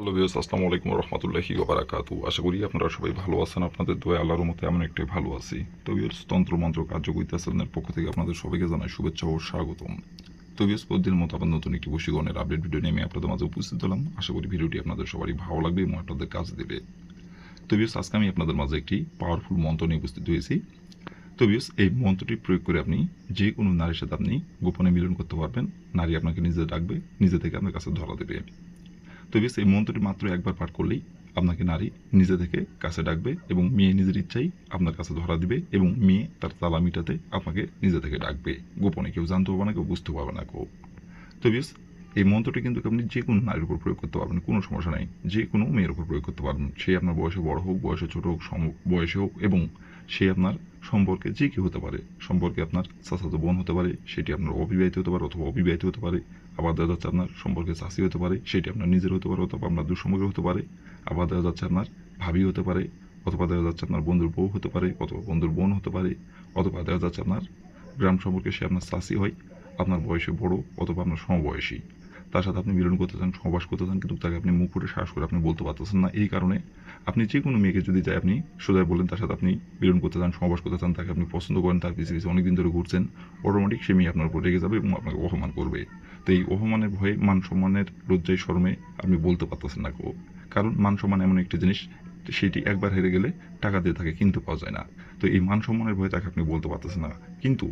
Hello viewers, আসসালামু আলাইকুম ওয়া রাহমাতুল্লাহি ওয়া বারাকাতুহু। আশা করি আপনারা সবাই ভালো আছেন। আপনাদের দোয়ায় আল্লাহর রহমতে আমি অনেকটাই ভালো আছি। তো ভিউয়ার্স, তন্ত্র মন্ত্র কার্যকরিতা চ্যানেলের পক্ষ থেকে আপনাদের সবাইকে জানাই শুভেচ্ছা ও স্বাগতম। তো ভিউয়ার্স, প্রতিদিনের মতো আবার নতুন একটি বশীকরণের আপডেট ভিডিও নিয়ে আমি আপনাদের মাঝে উপস্থিত হলাম। আশা করি ভিডিওটি আপনাদের সবারই ভালো লাগবে এবং আপনাদের কাজে দেবে। তো ভিউয়ার্স, আজকে আমি আপনাদের মাঝে একটি পাওয়ারফুল মন্ত্র নিয়ে উপস্থিত হয়েছি। তো ভিউয়ার্স, এই মন্ত্রটি প্রয়োগ করে আপনি যে কোনো নারীর সাথে আপনি গোপনে মিলন করতে পারবেন। নারী আপনাকে নিজে ডাকবে, নিজে থেকে আপনার কাছে ধরা দেবে। তো বেশ, এই মন্ত্রটি মাত্র একবার পাঠ করলেই আপনাকে নারী নিজে থেকে কাছে ডাকবে এবং মেয়ে নিজের ইচ্ছাই আপনার কাছে ধরা দিবে এবং মেয়ে তার তালা মিটাতে আপনাকে নিজে থেকে ডাকবে। গোপনে কেউ জানতে পারবে না, কেউ বুঝতে পারবে না কেউ। তো বেশ, এই মন্ত্রটি কিন্তু আপনি যে কোনো নারীর উপর প্রয়োগ করতে পারবেন, কোনো সমস্যা নাই। যে কোনো মেয়ের উপর প্রয়োগ করতে পারবেন, সে আপনার বয়সে বড় হোক, বয়সে ছোট হোক, বয়সে হোক, এবং সে আপনার সম্পর্কে যে কেউ হতে পারে। সম্পর্কে আপনার চাচাতো বোন হতে পারে, সেটি আপনার অবিবাহিত হতে পারে অথবা অবিবাহিত হতে পারে। আবার দেখা যাচ্ছে আপনার সম্পর্কে চাষি হতে পারে, সেটি আপনার নিজের হতে পারে অথবা আপনার দুঃসম্পর্কে হতে পারে। আবার দেখা যাচ্ছে আপনার ভাবি হতে পারে, অথবা দেখা যাচ্ছে আপনার বন্ধুর বউ হতে পারে, অথবা বন্ধুর বোন হতে পারে, অথবা দেখা যাচ্ছে আপনার গ্রাম সম্পর্কে সে আপনার চাষি হয়, আপনার বয়সে বড় অথবা আপনার সমবয়সী। তার সাথে আপনি মিলন করতে চান, সহবাস করতে চান, কিন্তু তাকে আপনি মুখ ফুটে সাহস করে আপনি বলতে পারতেছেন না। এই কারণে আপনি যে কোনো মেয়েকে যদি চাই আপনি সোজা বলেন তার সাথে আপনি মিলন করতে চান, সহবাস করতে চান, তাকে আপনি পছন্দ করেন, তার পিছিয়ে পিছিয়ে অনেকদিন ধরে ঘুরছেন, অটোমেটিক সে মেয়ে আপনার উপর রেগে যাবে এবং আপনাকে অপমান করবে। তো এই অপমানের ভয়ে, মান সম্মানের লজ্জায় শরমে আপনি বলতে পারতেছেন না কেউ। কারণ মান সম্মান এমন একটি জিনিস, সেটি একবার হেরে গেলে টাকা দিয়ে তাকে কিনতে পাওয়া যায় না। তো এই মান সম্মানের ভয়ে তাকে আপনি বলতে পারতেছেন না। কিন্তু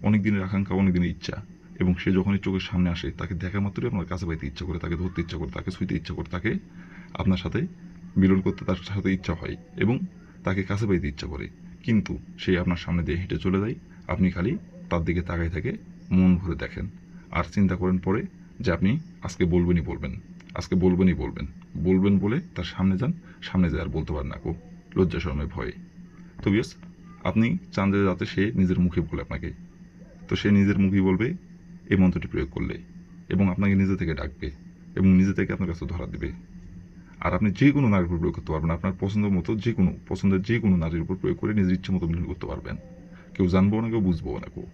অনেক দিনের আকাঙ্ক্ষা, অনেক দিনের ইচ্ছা, এবং সে যখনই চোখের সামনে আসে তাকে দেখা মাত্রই আপনার কাছে পাইতে ইচ্ছা করে, তাকে ধরতে ইচ্ছা করে, তাকে ছুঁইতে ইচ্ছা করে, তাকে আপনার সাথে মিলন করতে তার সাথে ইচ্ছা হয় এবং তাকে কাছে পাইতে ইচ্ছা করে। কিন্তু সে আপনার সামনে দিয়ে হেঁটে চলে যায়, আপনি খালি তার দিকে তাকাই থেকে মন ভরে দেখেন আর চিন্তা করেন পরে যে আপনি আজকে বলবেনই বলবেন, আজকে বলবেনই বলবেন, বলবেন বলে তার সামনে যান। সামনে যায় আর বলতে পারেন না খুব লজ্জা শরমে ভয়ে। তো বিয়াস, আপনি চান যে যাতে সে নিজের মুখে বলে আপনাকে, তো সে নিজের মুখেই বলবে এই মন্ত্রটি প্রয়োগ করলে, এবং আপনাকে নিজে থেকে ডাকবে এবং নিজে থেকে আপনার কাছে ধরা দিবে। আর আপনি যে কোনো নারীর উপর প্রয়োগ করতে পারবেন, আপনার পছন্দ মতো যে কোনো পছন্দের যে কোনো নারীর উপর প্রয়োগ করে নিজের ইচ্ছে মতো মিলন করতে পারবেন। কেউ জানবো না, কেউ বুঝবো না কেউ।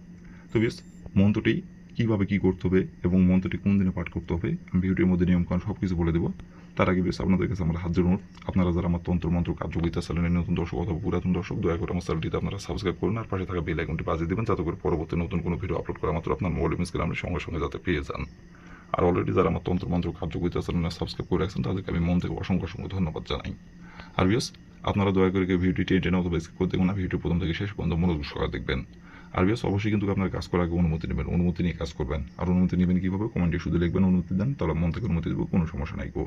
তো বেশ, মন্ত্রটি কীভাবে কী করতে হবে এবং মন্ত্রটি কোন দিনে পাঠ করতে হবে আমি ভিডিওর মধ্যে নিয়মকানুন সব কিছু বলে দেবো। তার আগে বেশ আপনাদের কাছে আমার হাত জোড়, আপনারা যারা আমার তন্ত্র মন্ত্র কার্যকরিতা চ্যানেলের নতুন দর্শক অথবা পুরাতন দর্শক, দয়া করে আমার চ্যানেলটিতে আপনারা সাবস্ক্রাইব করুন আর পাশে থাকা বেল আইকনটি বাজিয়ে দেবেন, যাতে করে পরবর্তী নতুন কোনো ভিডিও আপলোড করা মাত্র আপনার মোবাইল স্ক্রিনে সঙ্গে সঙ্গে যাতে পেয়ে যান। আর অলরেডি যারা আমার তন্ত্র মন্ত্র কার্যকরিতা চ্যানেলে সাবস্ক্রাইব করে রাখছেন তাদেরকে আমি মন থেকে অসংখ্য অসংখ্য ধন্যবাদ জানাই। আর বিয়স, আপনারা দয়া করে ভিডিওটি টেনে অথবা স্কিপ করে দেখুন না, ভিডিও প্রথম থেকে শেষ পর্যন্ত মনোযোগ সহকারে দেখবেন। আর বিয়স, অবশ্যই কিন্তু আপনার কাজ করার আগে অনুমতি নেবেন, অনুমতি নিয়ে কাজ করবেন। আর অনুমতি নেবেন কীভাবে? কমেন্টে শুধু লিখবেন অনুমতি দেন, তাহলে মন থেকে অনুমতি দেবো, কোনো সমস্যা নাই গো।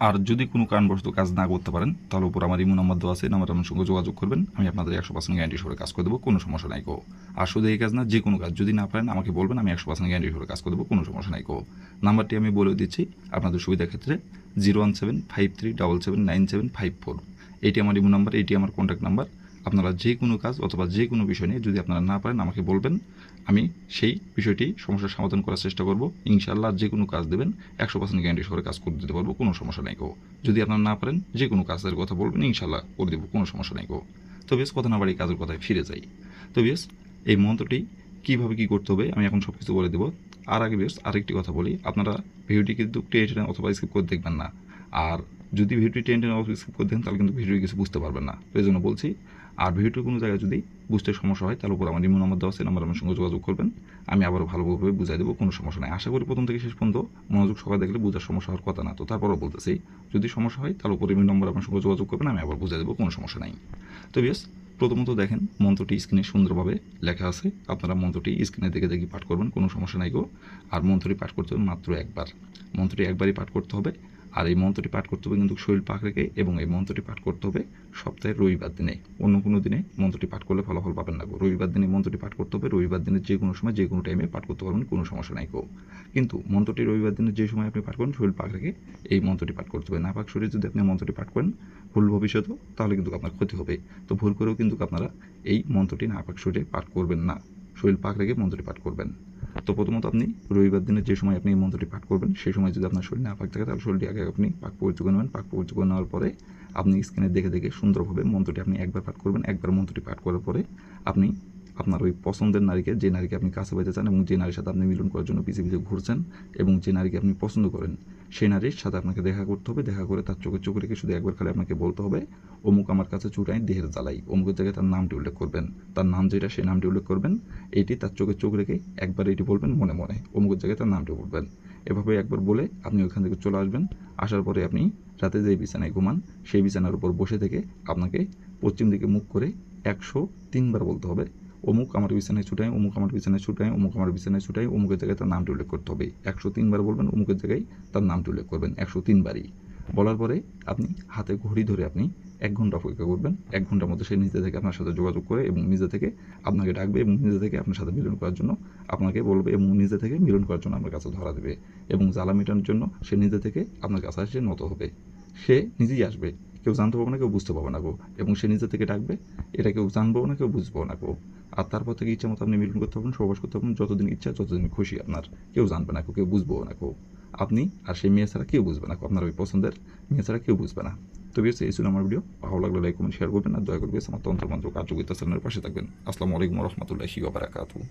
আর যদি কোনো কারণবশত কাজ না করতে পারেন তাহলে উপর আমার ইমো নাম্বার দেওয়া আছে, নাম্বার আমার সঙ্গে যোগাযোগ করবেন, আমি আপনাদের 100% গ্যারান্টি সহকারে কাজ করে দেবো, কোনো সমস্যা নাই গো। আর শুধু এই কাজ না, যে কোনো কাজ যদি না পারেন আমাকে বলবেন, আমি 100% গ্যারান্টি সহকারে কাজ করে দেবো, কোনো সমস্যা নাই গো। নাম্বারটি আমি বলে দিচ্ছি আপনাদের সুবিধার ক্ষেত্রে, 01753779754। এইটি আমার ইমো নাম্বার, এইটি আমার কন্ট্যাক্ট নাম্বার। আপনারা যে কোনো কাজ অথবা যে কোনো বিষয় নিয়ে যদি আপনারা না পারেন আমাকে বলবেন, আমি সেই বিষয়টি সমস্যার সমাধান করার চেষ্টা করব। ইনশাআল্লাহ যে কোনো কাজ দেবেন 100% গ্যারান্টি সহকারে কাজ করে দিতে পারবো, কোনো সমস্যা নাই গো। যদি আপনারা না পারেন যে কোনো কাজের কথা বলবেন, ইনশাআল্লাহ করে দেবো, কোনো সমস্যা নাই গো। তো বেশ, কথা না বাড়ি কাজের কথায় ফিরে যাই। তো বেশ, এই মন্ত্রটি কীভাবে কী করতে হবে আমি এখন সব কিছু বলে দেবো। আর আগে বেশ আরেকটি কথা বলি, আপনারা ভিডিওটি কিন্তু টেনে অথবা স্কিপ করে দেখবেন না। আর যদি ভিডিওটি টেনে অথবা স্কিপ করে দেখেন তাহলে কিন্তু ভিডিও কিছু বুঝতে পারবেন না, এই জন্য বলছি। আর ভিডিওটির কোনো জায়গায় যদি বুঝতে সমস্যা হয় তাহলে উপর আমার ইমো নাম্বার দেওয়া আছে, নাম্বার আমার সঙ্গে যোগাযোগ করবেন, আমি আবারও ভালোভাবে বুঝাই দেবো, কোনো সমস্যা নাই। আশা করি প্রথম থেকে শেষ পর্যন্ত মনোযোগ সহকারে দেখলে বোঝার সমস্যা হওয়ার কথা না। তো তারপরও বলতেছি, যদি সমস্যা হয় তাহলে উপর ইমো নাম্বার আমার সঙ্গে যোগাযোগ করবেন, আমি আবার বুঝাই দেবো, কোনো সমস্যা নাই। তো বেশ, প্রথমত দেখেন মন্ত্রটি স্ক্রিনে সুন্দরভাবে লেখা আছে, আপনারা মন্ত্রটি স্ক্রিনে দেখে দেখে পাঠ করবেন, কোনো সমস্যা নাই গো। আর মন্ত্রটি পাঠ করতে হবে মাত্র একবার, মন্ত্রটি একবারই পাঠ করতে হবে। আর এই মন্ত্রটি পাঠ করতে হবে কিন্তু শরীর পাক রেখে, এবং এই মন্ত্রটি পাঠ করতে হবে সপ্তাহের রবিবার দিনে। অন্য কোনো দিনে মন্ত্রটি পাঠ করলে ফলাফল পাবেন না গো। রবিবার দিনে মন্ত্রটি পাঠ করতে হবে, রবিবার দিনে যে কোনো সময় যে কোনো টাইমে পাঠ করতে পারবেন, কোনো সমস্যা নাই গো। কিন্তু মন্ত্রটি রবিবার দিনে যে সময় আপনি পাঠ করেন শরীর পাক রেখে এই মন্ত্রটি পাঠ করতে হবে। না পাক শরীরে যদি আপনি মন্ত্রটি পাঠ করেন ভুল ভবিষ্যতেও, তাহলে কিন্তু আপনার ক্ষতি হবে। তো ভুল করেও কিন্তু আপনারা এই মন্ত্রটি না পাক শরীরে পাঠ করবেন না, শরীর পাক রেখে মন্ত্রটি পাঠ করবেন। তো প্রথমত আপনি রবিবার দিনে যে সময় আপনি এই মন্ত্রটি পাঠ করবেন সেই সময় যদি আপনার শরীর না পাক থাকে তাহলে শরীরটি আগে আপনি পাক পবিত্র করে নেবেন। পাক পবিত্র করে নেওয়ার পরে আপনি স্ক্রিনে দেখে দেখে সুন্দরভাবে মন্ত্রটি আপনি একবার পাঠ করবেন। একবার মন্ত্রটি পাঠ করার পরে আপনি আপনার ওই পছন্দের নারীকে, যে নারীকে আপনি কাছে পাইতে চান এবং যে নারীর সাথে আপনি মিলন করার জন্য পিছিয়ে পিছিয়ে ঘুরছেন এবং যে নারীকে আপনি পছন্দ করেন, সেই নারীর সাথে আপনাকে দেখা করতে হবে। দেখা করে তার চোখে চোখ রেখে শুধু একবার খালি আপনাকে বলতে হবে, অমুক আমার কাছে চুটাই দেহের জ্বালাই। অমুকের জায়গায় তার নামটি উল্লেখ করবেন, তার নাম যেটা সেই নামটি উল্লেখ করবেন। এইটি তার চোখে চোখ রেখে একবার এটি বলবেন মনে মনে, অমুকের জায়গায় তার নামটি বলবেন। এভাবে একবার বলে আপনি ওইখান থেকে চলে আসবেন। আসার পরে আপনি রাতে যে বিছানায় ঘুমান সেই বিছানার উপর বসে থেকে আপনাকে পশ্চিম দিকে মুখ করে 103 বার বলতে হবে, অমুক আমার বিছানায় ছুটাই, অমুক আমার বিছানায় ছুটাই, অমুক আমার বিছানায় ছুটাই। অমুকের জায়গায় তার নামটি উল্লেখ করতে হবে। 103 বার বলবেন, অমুকের জায়গায় তার নামটি উল্লেখ করবেন 103 বারই। বলার পরে আপনি হাতে ঘড়ি ধরে আপনি 1 ঘন্টা অপেক্ষা করবেন। 1 ঘন্টার মধ্যে সে নিজে থেকে আপনার সাথে যোগাযোগ করে এবং নিজে থেকে আপনাকে ডাকবে এবং নিজে থেকে আপনার সাথে মিলন করার জন্য আপনাকে বলবে এবং নিজে থেকে মিলন করার জন্য আপনার কাছে ধরা দেবে এবং জ্বালা মেটানোর জন্য সে নিজে থেকে আপনার কাছে এসে নত হবে। সে নিজেই আসবে, কেউ জানতে পারবে না, কেউ বুঝতে পারবে না গো, এবং সে নিজে থেকে ডাকবে, এটা কেউ জানবেও না, কেউ বুঝবেও না গো। আর তারপর থেকে ইচ্ছা মতো আপনি মিলন করতে পারবেন, সহবাস করতে পারবেন যতদিন ইচ্ছা, যতদিন খুশি আপনার। কেউ জানবে না গো, কেউ বুঝবেও না গো। আপনি আর সেই মেয়ে ছাড়া কেউ বুঝবে না গো, আপনার ওই পছন্দের মেয়ে ছাড়া কেউ বুঝবে না। তো বিয়ার্স, এই ছিল আমার ভিডিও। ভালো লাগলে লাইক কমেন্ট শেয়ার করবেন আর দয়া করে আমার তন্ত্র মন্ত্র কার্যকরিতা চ্যানেলের পাশে থাকবেন। আসসালামু আলাইকুম ওয়া রাহমাতুল্লাহি ওয়া বারাকাতুহু।